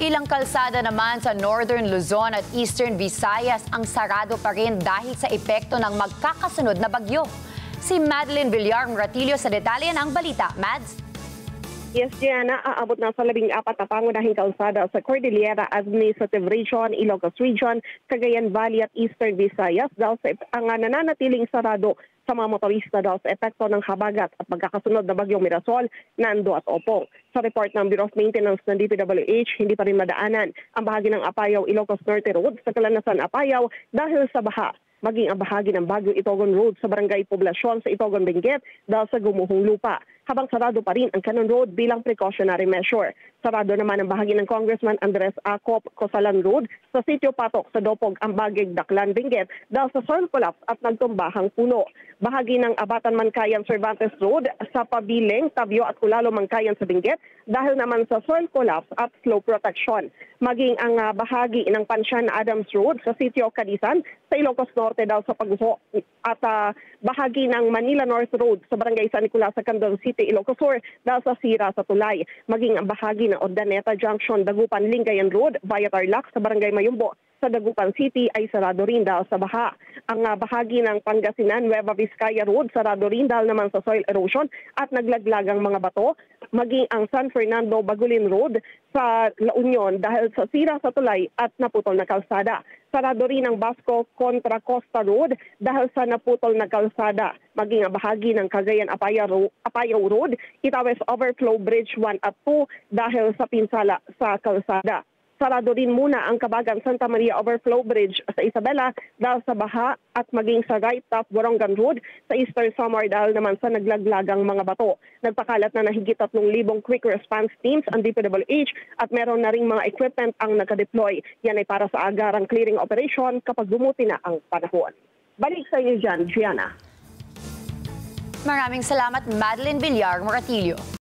Ilang kalsada naman sa Northern Luzon at Eastern Visayas ang sarado pa rin dahil sa epekto ng magkakasunod na bagyo. Si Madeline Villar Ratillo sa detalye ng balita. Mads? Yes, Gianna, aabot na sa 14 na pangunahing kalsada sa Cordillera Administrative Region, Ilocos Region, Cagayan Valley at Eastern Visayas dahil sa ang nananatiling sarado sa mga motorista dahil sa epekto ng habagat at magkakasunod na bagyong Mirasol, Nando at Opong. Sa report ng Bureau of Maintenance ng DPWH, hindi pa rin madaanan ang bahagi ng Apayao Ilocos Norte Road sa Kalanasan Apayao dahil sa baha. Maging ang bahagi ng Baguio Itogon Road sa Barangay Poblasyon sa Itogon Benguet dahil sa gumuhong lupa. Habang sarado pa rin ang Canon Road bilang precautionary measure. Sarado naman ang bahagi ng Congressman Andres Acop Cosalan Road sa Sitio Patok sa Dopog, Ambagig, Daklan, Benguet dahil sa soil collapse at nagtumbahang puno. Bahagi ng Abatan Mankayan Cervantes Road sa Pabiling, Tabyo at Kulalo Mankayan sa Benguet dahil naman sa soil collapse at slope protection. Maging ang bahagi ng Pansyan Adams Road sa Sitio Cadisan sa Ilocos Norte dahil sa pagguho at bahagi ng Manila North Road sa Barangay San Nicolas sa Candon City, Ilocos Sur dahil sa sira sa tulay. Maging ang bahagi ng Ordaneta Junction, Dagupan, Lingayen Road via Tarlac sa Barangay Mayumbo sa Dagupan City ay sarado rin dahil sa baha. Ang bahagi ng Pangasinan, Nueva Vizcaya Road, sarado rin dahil naman sa soil erosion at naglaglagang mga bato. Maging ang San Fernando Bagulin Road sa La Union dahil sa sira sa tulay at naputol na kalsada. Sarado rin ang Basco Contra Costa Road dahil sa naputol na kalsada. Maging ang bahagi ng Cagayan Apayao Road, Itawes Overflow Bridge 1 at 2 dahil sa pinsala sa kalsada. Sarado rin muna ang Kabagan Santa Maria Overflow Bridge sa Isabela dahil sa baha at maging sa Right Top Borongan Road sa Eastern Samar dahil naman sa naglaglagang mga bato. Nagpakalat na higit 3,000 quick response teams ang DPWH at meron na ring mga equipment ang nakadeploy. Yan ay para sa agarang clearing operation kapag bumuti na ang panahon. Balik sa inyo dyan, Gianna. Maraming salamat, Madeline Villar Ratillo.